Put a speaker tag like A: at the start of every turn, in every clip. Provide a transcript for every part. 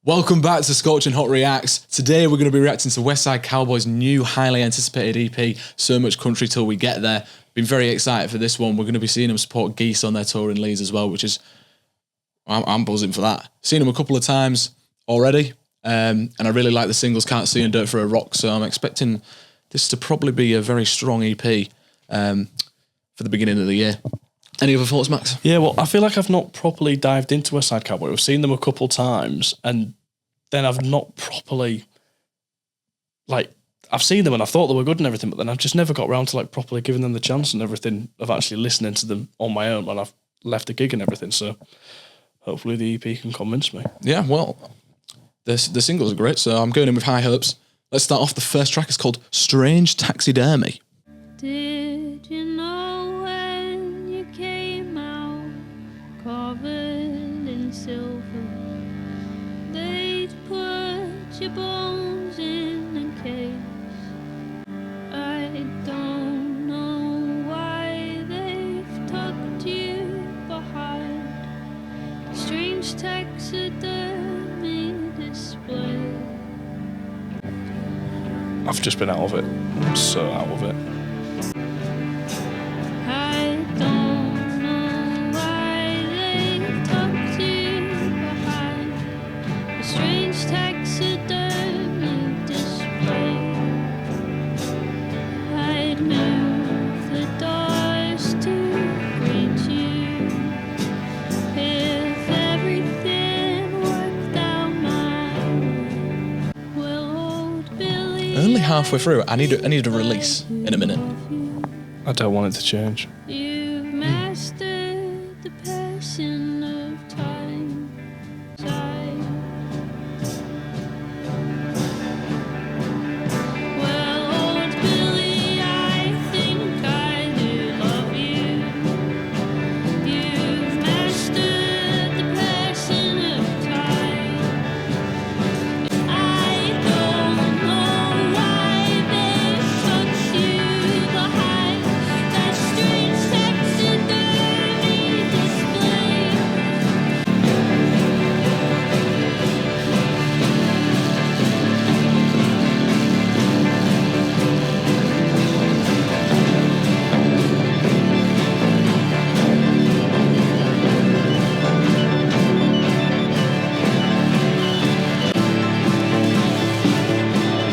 A: Welcome back to Scorching Hot Reacts. Today we're going to be reacting to Westside Cowboy's new highly anticipated EP, So Much Country Till We Get There. Been very excited for this one. We're going to be seeing them support Geese on their tour in Leeds as well, which is, I'm buzzing for that. Seen them a couple of times already, and I really like the singles Can't See and Dirt for a Rock, so I'm expecting this to probably be a very strong EP for the beginning of the year. Any other thoughts, Max?
B: Yeah, well, I feel like I've not properly dived into Westside Cowboy. We've seen them a couple times, and then I've not properly, I've seen them and I thought they were good and everything, but then I've just never got around to properly giving them the chance and everything of actually listening to them on my own when I've left the gig and everything. So hopefully the EP can convince me.
A: Yeah, well, the singles are great, so I'm going in with high hopes. Let's start off. The first track is called Strange Taxidermy.
C: Did you know when you came out covered in silver, they'd put your bones in a case? I don't know why they've tucked you behind strange taxidermy display.
B: I've just been out of it. I'm so out of it.
C: I don't know why they tucked you behind a strange taxidermy display. I'd move the doors to greet you if everything worked out my way. Well, old Billy,
A: Only halfway through. I need a release in a minute.
B: I don't want it to change.
C: you've mastered the passion of time. Well, old Billy, I think I do love you. You've mastered the passion of time. I don't know why they've tucked you behind that strange taxidermy display.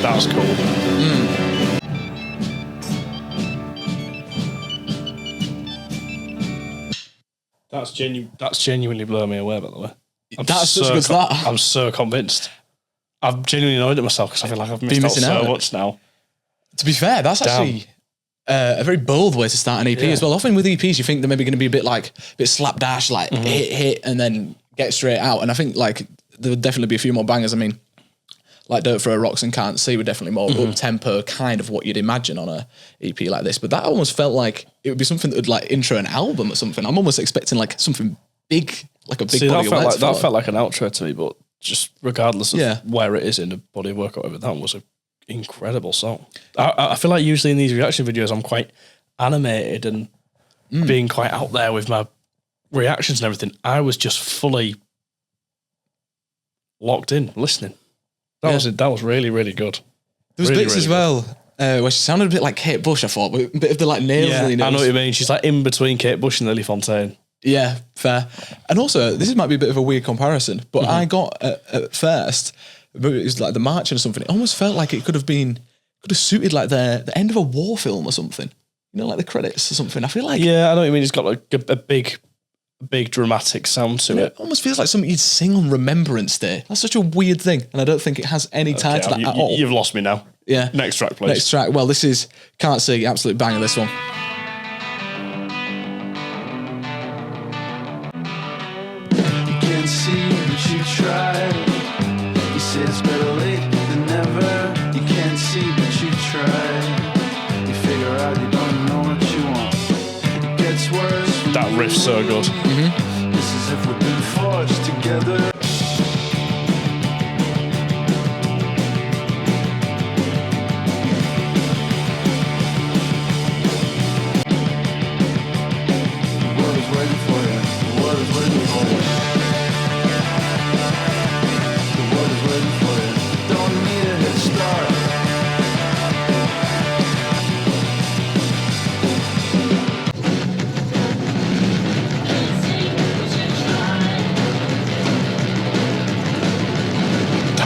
B: That's cool. That's genuinely blowing me away, by the way.
A: That's such a good start.
B: I'm so convinced. I'm genuinely annoyed at myself because I feel like I've missed out so much now.
A: To be fair, that's actually a very bold way to start an EP as well. Often with EPs, you think they're maybe going to be a bit slapdash, hit, and then get straight out. And I think there would definitely be a few more bangers. I mean, like Dirt for a Rocks and Can't See were definitely more up-tempo, kind of what you'd imagine on a EP like this. But that almost felt like it would be something that would intro an album or something. I'm almost expecting something big, like a big body of work.
B: That felt like an outro to me, but just regardless of where it is in the body of work or whatever, that was an incredible song. I feel like usually in these reaction videos, I'm quite animated and being quite out there with my reactions and everything. I was just fully locked in, listening. That was really, really good.
A: There was
B: really,
A: bits
B: really
A: as well where she sounded a bit like Kate Bush, I thought, with a bit of the nails.
B: Yeah, I know what you mean. She's in between Kate Bush and Lily Fontaine.
A: Yeah, fair. And also, this might be a bit of a weird comparison, but I got at first, it was like the march or something. It almost felt like it could have suited the end of a war film or something. You know, like the credits or something. I feel like
B: I know what you mean. It's got a big dramatic sound to it.
A: It almost feels like something you'd sing on Remembrance Day. That's such a weird thing, and I don't think it has any tie to that at all.
B: You've lost me now.
A: Yeah.
B: Next track, please.
A: Next track. Well, this is Can't See, absolute banger. This one.
D: Can't see but you try. You say it's better late than never. You can't see but you try. You figure out you don't know what you want. It gets worse.
B: That riff's so good.
D: This is if we've been forged together.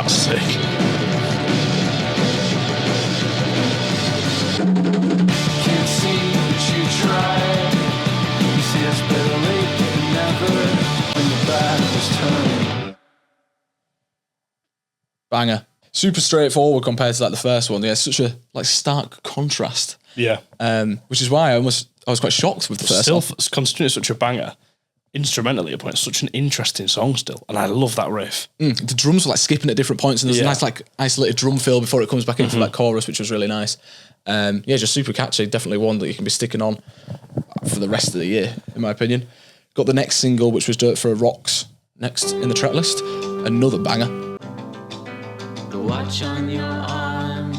B: That's sick.
D: Can't see but you try. You say it's better late than never when the back was turned.
A: Banger. Super straightforward compared to like the first one. Yeah, such a like stark contrast.
B: Yeah.
A: Which is why I was quite shocked with the first
B: Still,
A: one.
B: considering it's such a banger, instrumentally, it's such an interesting song still, and I love that riff.
A: The drums were like skipping at different points, and there's a nice like isolated drum fill before it comes back into that chorus, which was really nice. Yeah, just super catchy. Definitely one that you can be sticking on for the rest of the year, in my opinion. Got the next single, which was Dirt for Rocks, next in the track list. Another banger.
C: The watch on your arm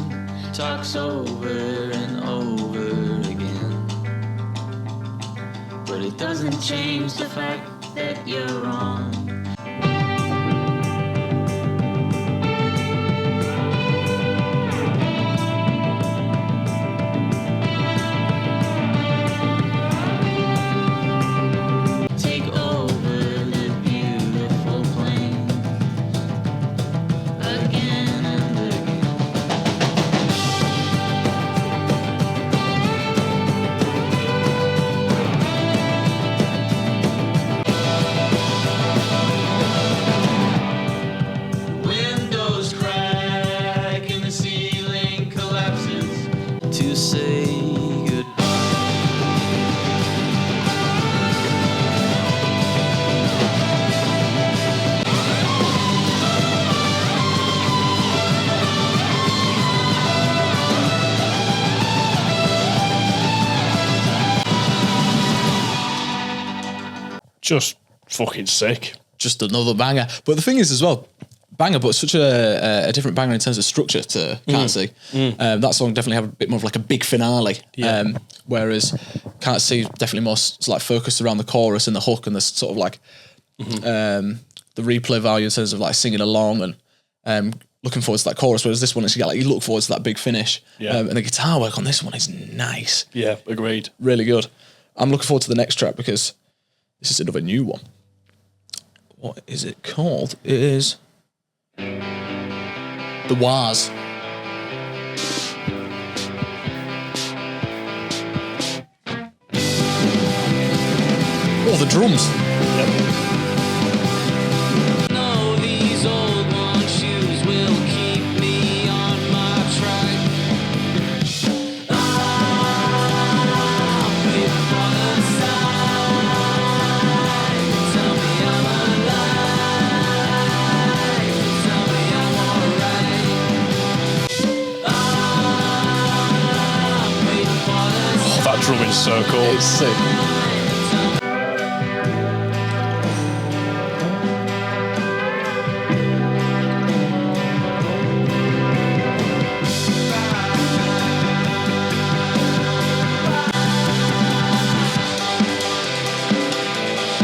C: talks over and over again, but it doesn't change the fact that you're wrong. Take over the beautiful plane again and again. Windows crack and the ceiling collapses to say goodbye.
B: Just fucking sick.
A: Just another banger. But the thing is as well, banger, but such a different banger in terms of structure to Can't See. That song definitely have a bit more of like a big finale. Whereas Can't See definitely more like focused around the chorus and the hook and the sort of like the replay value in terms of like singing along and looking forward to that chorus. Whereas this one is like you look forward to that big finish. And the guitar work on this one is nice.
B: Yeah, agreed.
A: Really good. I'm looking forward to the next track because this is another new one. What is it called? It is The Wars. Oh, the drums.
C: No, these old worn shoes will keep me on my track. I'll wait for the sign. Tell me I'm alive. Tell me I'm alright. I'm waiting for the
B: Oh, that drumming's so cool.
A: It's sick.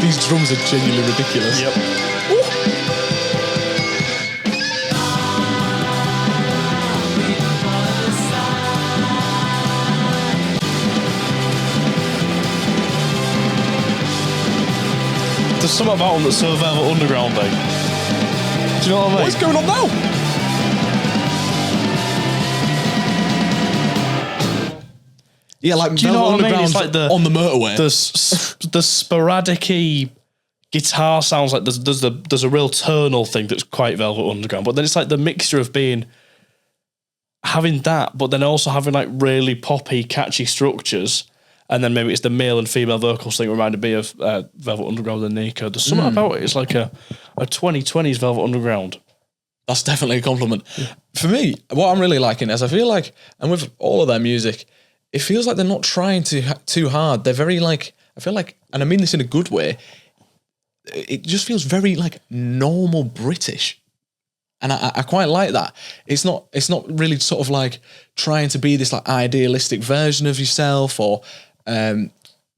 A: These drums are genuinely ridiculous.
B: Yep. There's something about them that's so Velvet Underground, thing. Do you know what I mean?
A: What's going on now? Yeah, like
B: Do you know what I mean?
A: Underground's
B: It's like the
A: on the motorway.
B: the sporadic-y guitar sounds like there's a real tonal thing that's quite Velvet Underground, but then it's like the mixture of having that, but then also having like really poppy, catchy structures, and then maybe it's the male and female vocals thing reminded me of Velvet Underground and Nico. There's something about it. It's like a 2020s Velvet Underground.
A: That's definitely a compliment. For me, what I'm really liking is I feel like, and with all of their music, it feels like they're not trying too hard. They're very like, I feel like, and I mean this in a good way, it just feels very like normal British. And I quite like that. It's not really sort of like trying to be this like idealistic version of yourself or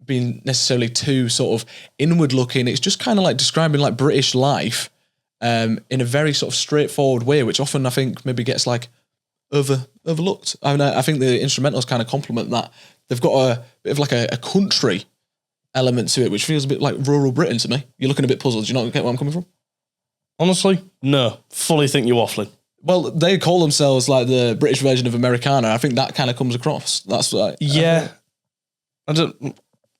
A: being necessarily too sort of inward looking. It's just kind of like describing like British life in a very sort of straightforward way, which often I think maybe gets like overlooked. I mean, I think the instrumentals kind of complement that. They've got a bit of like a country element to it, which feels a bit like rural Britain to me. You're looking a bit puzzled. Do you not get where I'm coming from?
B: Honestly, no. Fully think you're waffling.
A: Well, they call themselves like the British version of Americana. I think that kind of comes across. That's like
B: Yeah.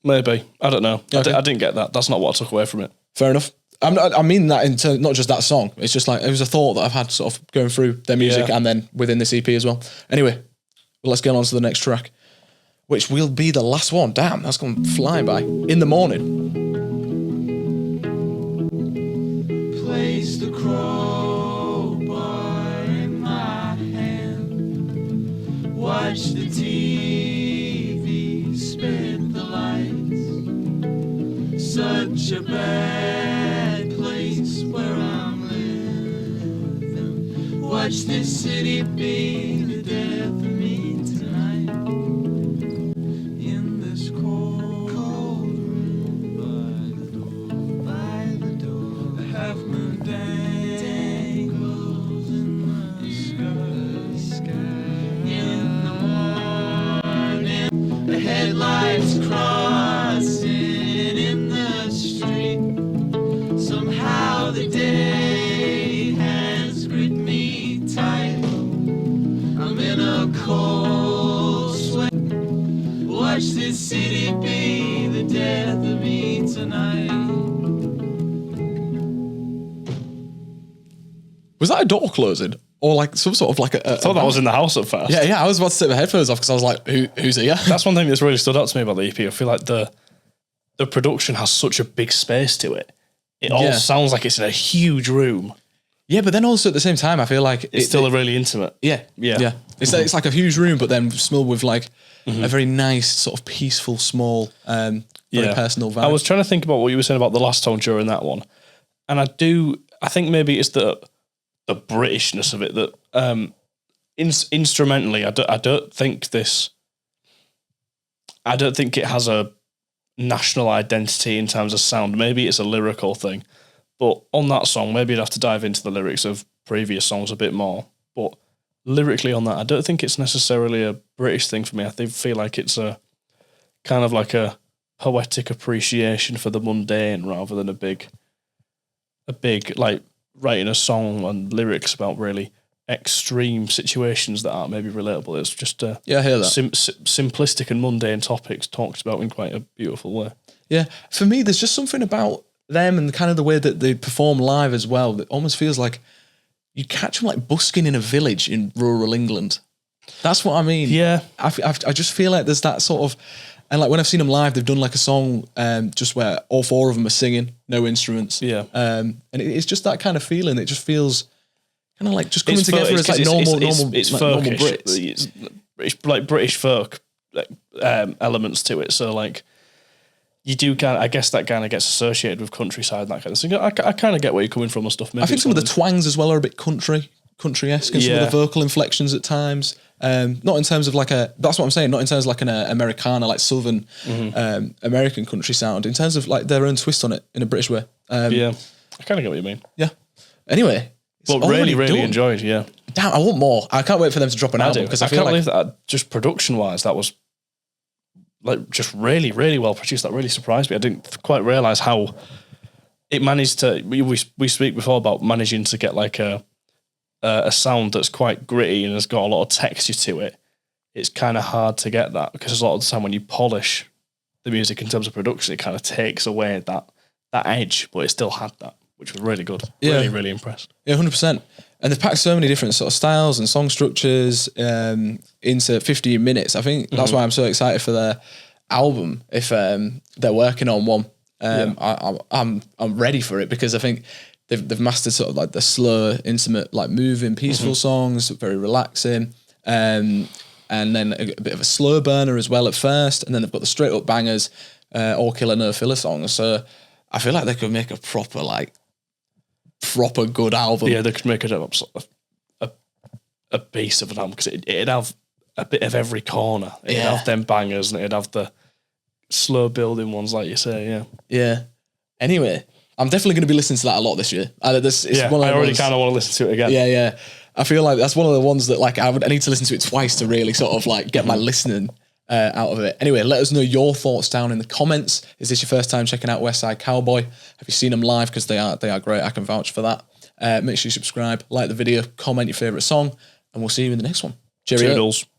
B: Maybe. I don't know.
A: Okay.
B: I didn't get that. That's not what I took away from it.
A: fair enough. I mean that in terms, not just that song. It's just like it was a thought that I've had sort of going through their music and then within this EP as well. Anyway, well, let's get on to the next track, which will be the last one. Damn, that's going to fly by. In the Morning.
D: Place the crowbar in my hand. Watch the TV, spin the lights. Such a bad place where I'm living. Watch this city be the death of me tonight. In this cold room by the door, the half moon dangles in the sky. In the morning, the headlights crossing in the street. Somehow the day has gripped me tight. I'm in a cold sweat. Watch this city be the death of me tonight.
A: Was that a door closing? Or like some sort of like a...
B: I thought that was in the house at first.
A: Yeah, I was about to take my headphones off because I was like, who's here?
B: That's one thing that's really stood out to me about the EP. I feel like the production has such a big space to it. It all sounds like it's in a huge room.
A: Yeah, but then also at the same time, I feel like...
B: It's still really intimate.
A: Yeah. It's like a huge room, but then smelled with like a very nice, sort of peaceful, small, very personal vibe.
B: I was trying to think about what you were saying about the last song during that one. And I think maybe it's the Britishness of it that instrumentally, I don't think it has a national identity in terms of sound. Maybe it's a lyrical thing. But on that song, maybe you'd have to dive into the lyrics of previous songs a bit more. But lyrically on that, I don't think it's necessarily a British thing for me. I feel like it's a kind of like a poetic appreciation for the mundane rather than a big like writing a song and lyrics about really extreme situations that aren't maybe relatable. It's just
A: I hear that.
B: Simplistic and mundane topics talked about in quite a beautiful way.
A: Yeah, for me, there's just something about them and kind of the way that they perform live as well that almost feels like you catch them like busking in a village in rural England. That's what I mean.
B: Yeah.
A: I just feel like there's that sort of... And like when I've seen them live, they've done like a song just where all four of them are singing, no instruments.
B: Yeah.
A: And it's just that kind of feeling. It just feels kind of like just coming together as like normal Brits.
B: It's like British folk elements to it. So like you do kind of, I guess that kind of gets associated with countryside and that kind of thing. I kind of get where you're coming from and stuff. Maybe
A: I think some of the twangs as well are a bit country-esque and some of the vocal inflections at times. Not in terms of like that's what I'm saying, not in terms of like an Americana, like Southern American country sound, in terms of like their own twist on it in a British way.
B: I kind of get what you mean.
A: Yeah. Anyway.
B: But really enjoyed, yeah.
A: Damn, I want more. I can't wait for them to drop an album because I
B: can't
A: feel
B: believe that just production-wise, that was like just really, really well produced. That really surprised me. I didn't quite realise how it managed to... We speak before about managing to get like a sound that's quite gritty and has got a lot of texture to it. It's kind of hard to get that because a lot of the time when you polish the music in terms of production, it kind of takes away that edge, but it still had that, which was really good. Really, really impressed.
A: Yeah, 100%. And they've packed so many different sort of styles and song structures into 15 minutes. I think that's why I'm so excited for their album. If they're working on one, I'm ready for it because I think they've mastered sort of like the slow, intimate, like moving, peaceful songs, very relaxing, and then a bit of a slow burner as well at first, and then they've got the straight up bangers, all killer no filler songs. So I feel like they could make a proper good album.
B: Yeah, they could make a beast of an album because it'd have a bit of every corner. It'd have them bangers and it'd have the slow building ones, like you say. Yeah.
A: Yeah. Anyway, I'm definitely going to be listening to that a lot this year.
B: I already kind of want to listen to it again.
A: Yeah. I feel like that's one of the ones that like I need to listen to it twice to really sort of like get my listening out of it. Anyway, let us know your thoughts down in the comments. Is this your first time checking out Westside Cowboy? Have you seen them live? Because they are great. I can vouch for that. Make sure you subscribe, like the video, comment your favourite song, and we'll see you in the next one. Cheerio.
B: Toodles.